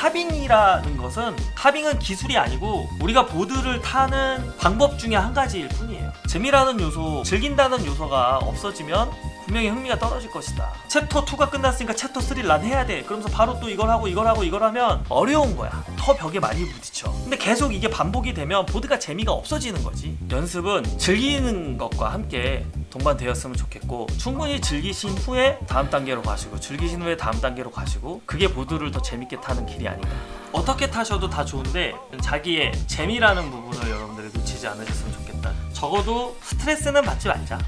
카빙이라는 것은, 카빙은 기술이 아니고 우리가 보드를 타는 방법 중에 한 가지일 뿐이에요. 재미라는 요소, 즐긴다는 요소가 없어지면 분명히 흥미가 떨어질 것이다. 챕터 2가 끝났으니까 챕터 3를 난 해야 돼. 그러면서 바로 또 이걸 하고 이걸 하고 이걸 하면 어려운 거야. 더 벽에 많이 부딪혀. 근데 계속 이게 반복이 되면 보드가 재미가 없어지는 거지. 연습은 즐기는 것과 함께 동반되었으면 좋겠고, 충분히 즐기신 후에 다음 단계로 가시고, 즐기신 후에 다음 단계로 가시고, 그게 보드를 더 재밌게 타는 길이 아닌가. 어떻게 타셔도 다 좋은데 자기의 재미라는 부분을 여러분들이 놓치지 않으셨으면 좋겠다. 적어도 스트레스는 받지 말자.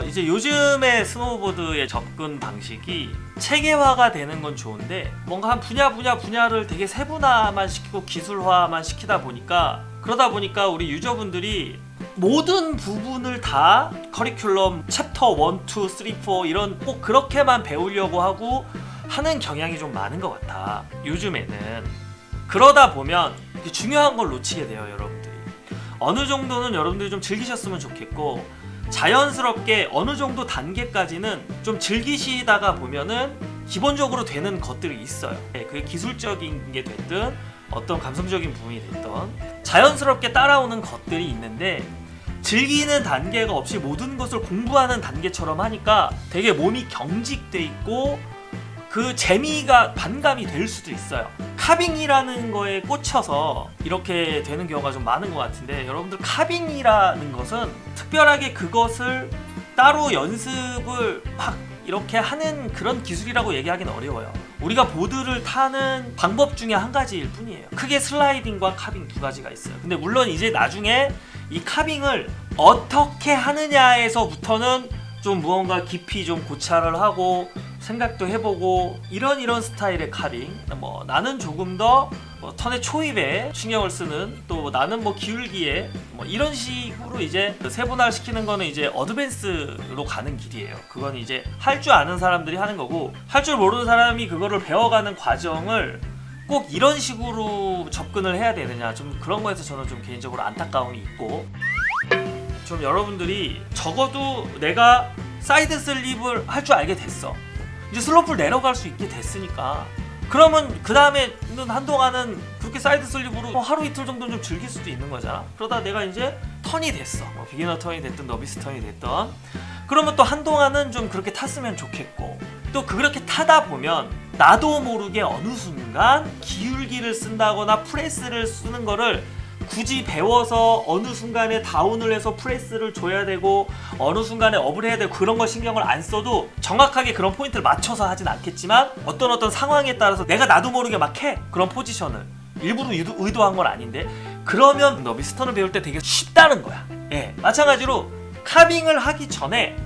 이제 요즘의 스노우보드의 접근 방식이 체계화가 되는 건 좋은데, 뭔가 한 분야를 되게 세분화만 시키고 기술화만 시키다 보니까, 그러다 보니까 우리 유저분들이 모든 부분을 다 커리큘럼 챕터 1, 2, 3, 4 이런 꼭 그렇게만 배우려고 하고 하는 경향이 좀 많은 것 같아, 요즘에는. 그러다 보면 중요한 걸 놓치게 돼요, 여러분들이. 어느 정도는 여러분들이 좀 즐기셨으면 좋겠고, 자연스럽게 어느 정도 단계까지는 좀 즐기시다가 보면은 기본적으로 되는 것들이 있어요. 그게 기술적인 게 됐든 어떤 감성적인 부분이 됐든 자연스럽게 따라오는 것들이 있는데, 즐기는 단계가 없이 모든 것을 공부하는 단계처럼 하니까 되게 몸이 경직돼 있고 그 재미가 반감이 될 수도 있어요. 카빙이라는 거에 꽂혀서 이렇게 되는 경우가 좀 많은 것 같은데, 여러분들 카빙이라는 것은 특별하게 그것을 따로 연습을 막 이렇게 하는 그런 기술이라고 얘기하기는 어려워요. 우리가 보드를 타는 방법 중에 한 가지일 뿐이에요. 크게 슬라이딩과 카빙 두 가지가 있어요. 근데 물론 이제 나중에 이 카빙을 어떻게 하느냐에서부터는 좀 무언가 깊이 좀 고찰을 하고 생각도 해보고, 이런 스타일의 카빙, 뭐 나는 조금 더 턴의 초입에 신경을 쓰는, 또 나는 뭐 기울기에 뭐 이런 식으로 이제 세분화를 시키는 거는 이제 어드밴스로 가는 길이에요. 그건 이제 할 줄 아는 사람들이 하는 거고, 할 줄 모르는 사람이 그거를 배워가는 과정을 꼭 이런 식으로 접근을 해야 되느냐, 좀 그런 거에서 저는 좀 개인적으로 안타까움이 있고, 좀 여러분들이 적어도 내가 사이드 슬립을 할 줄 알게 됐어, 이제 슬로프를 내려갈 수 있게 됐으니까, 그러면 그 다음에는 한동안은 그렇게 사이드 슬립으로 하루 이틀 정도는 좀 즐길 수도 있는 거잖아. 그러다 내가 이제 턴이 됐어, 뭐 비기너 턴이 됐든 너비스 턴이 됐든, 그러면 또 한동안은 좀 그렇게 탔으면 좋겠고, 또 그렇게 타다 보면 나도 모르게 어느 순간 기울기를 쓴다거나 프레스를 쓰는 거를 굳이 배워서 어느 순간에 다운을 해서 프레스를 줘야 되고 어느 순간에 업을 해야 되고, 그런 거 신경을 안 써도 정확하게 그런 포인트를 맞춰서 하진 않겠지만, 어떤 상황에 따라서 내가 나도 모르게 막 해, 그런 포지션을 일부러 의도한 건 아닌데, 그러면 너비스 턴을 배울 때 되게 쉽다는 거야. 예, 마찬가지로 카빙을 하기 전에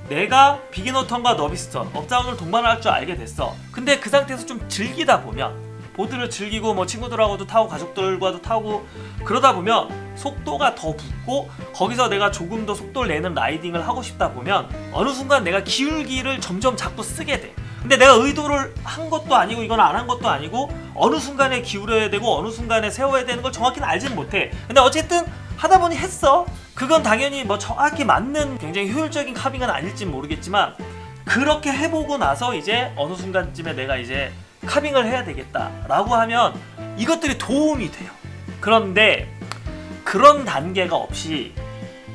내가 비기너 턴과 너비스 턴, 업다운을 동반을 할 줄 알게 됐어. 근데 그 상태에서 좀 즐기다 보면, 보드를 즐기고 뭐 친구들하고도 타고 가족들과도 타고 그러다 보면 속도가 더 붙고, 거기서 내가 조금 더 속도를 내는 라이딩을 하고 싶다 보면 어느 순간 내가 기울기를 점점 자꾸 쓰게 돼. 근데 내가 의도를 한 것도 아니고 이건 안 한 것도 아니고, 어느 순간에 기울여야 되고 어느 순간에 세워야 되는 걸 정확히는 알지는 못해. 근데 어쨌든 하다 보니 했어. 그건 당연히 뭐 정확히 맞는 굉장히 효율적인 카빙은 아닐진 모르겠지만, 그렇게 해보고 나서 이제 어느 순간쯤에 내가 이제 카빙을 해야 되겠다라고 하면 이것들이 도움이 돼요. 그런데 그런 단계가 없이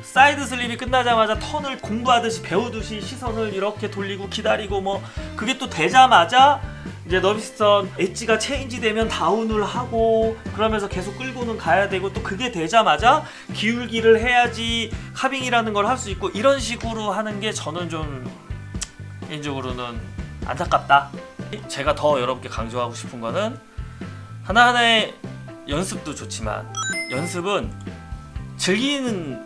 사이드 슬립이 끝나자마자 턴을 공부하듯이 배우듯이 시선을 이렇게 돌리고 기다리고, 뭐 그게 또 되자마자 이제 너비스 턴 엣지가 체인지 되면 다운을 하고, 그러면서 계속 끌고는 가야 되고, 또 그게 되자마자 기울기를 해야지 카빙이라는 걸 할 수 있고, 이런 식으로 하는 게 저는 좀 개인적으로는 안타깝다. 제가 더 여러분께 강조하고 싶은 거는, 하나하나의 연습도 좋지만 연습은 즐기는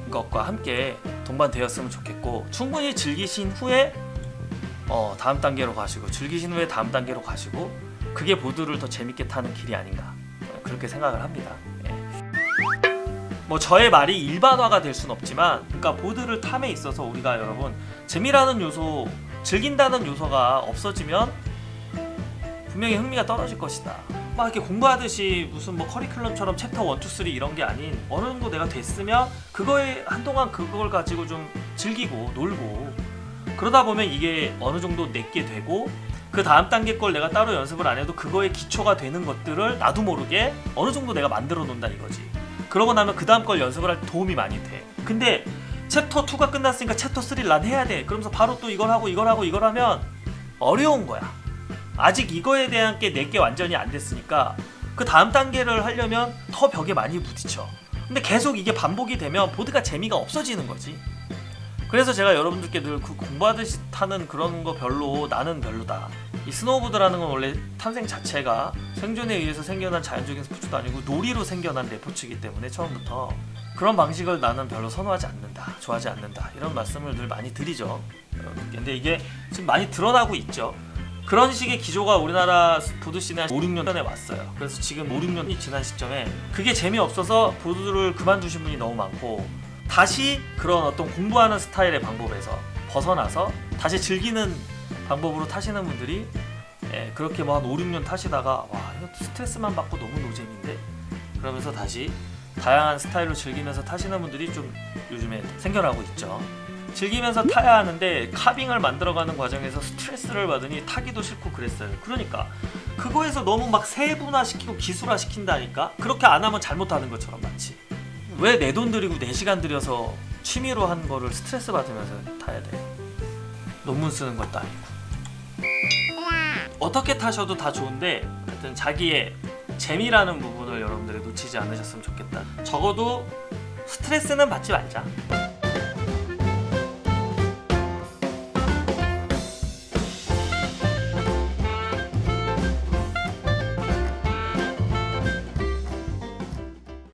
것과 함께 동반되었으면 좋겠고, 충분히 즐기신 후에 다음 단계로 가시고, 즐기신 후에 다음 단계로 가시고, 그게 보드를 더 재밌게 타는 길이 아닌가, 그렇게 생각을 합니다. 뭐 저의 말이 일반화가 될 순 없지만, 그러니까 보드를 탐에 있어서 우리가 여러분 재미라는 요소, 즐긴다는 요소가 없어지면 분명히 흥미가 떨어질 것이다. 막 이렇게 공부하듯이 무슨 뭐 커리큘럼처럼 챕터 1, 2, 3 이런 게 아닌, 어느 정도 내가 됐으면 그거에 한동안 그걸 가지고 좀 즐기고 놀고, 그러다 보면 이게 어느 정도 내게 되고 그 다음 단계 걸 내가 따로 연습을 안 해도 그거에 기초가 되는 것들을 나도 모르게 어느 정도 내가 만들어 놓는다 이거지. 그러고 나면 그 다음 걸 연습을 할 때 도움이 많이 돼. 근데 챕터 2가 끝났으니까 챕터 3를 난 해야 돼. 그러면서 바로 또 이걸 하고 이걸 하고 이걸 하면 어려운 거야. 아직 이거에 대한 게 내게 완전히 안 됐으니까 그 다음 단계를 하려면 더 벽에 많이 부딪혀. 근데 계속 이게 반복이 되면 보드가 재미가 없어지는 거지. 그래서 제가 여러분들께 늘 그 공부하듯이 타는 그런 거 별로 나는 별로다. 이 스노우보드라는 건 원래 탄생 자체가 생존에 의해서 생겨난 자연적인 스포츠도 아니고 놀이로 생겨난 레포츠이기 때문에 처음부터 그런 방식을 나는 별로 선호하지 않는다, 좋아하지 않는다 이런 말씀을 늘 많이 드리죠. 근데 이게 지금 많이 드러나고 있죠. 그런 식의 기조가 우리나라 보드씬에 한 5, 6년 전에 왔어요. 그래서 지금 5, 6년이 지난 시점에 그게 재미없어서 보드를 그만두신 분이 너무 많고 다시 그런 어떤 공부하는 스타일의 방법에서 벗어나서 다시 즐기는 방법으로 타시는 분들이 그렇게 뭐 한 5, 6년 타시다가 와 이거 스트레스만 받고 너무 노잼인데 그러면서 다시 다양한 스타일로 즐기면서 타시는 분들이 좀 요즘에 생겨나고 있죠. 즐기면서 타야 하는데 카빙을 만들어가는 과정에서 스트레스를 받으니 타기도 싫고 그랬어요. 그러니까 그거에서 너무 막 세분화시키고 기술화시킨다니까. 그렇게 안 하면 잘못하는 것처럼 마치 왜 내 돈 들이고 내 시간 들여서 취미로 한 거를 스트레스 받으면서 타야 돼. 논문 쓰는 것도 아니고. 어떻게 타셔도 다 좋은데 하여튼 자기의 재미라는 부분을 여러분들이 놓치지 않으셨으면 좋겠다. 적어도 스트레스는 받지 말자.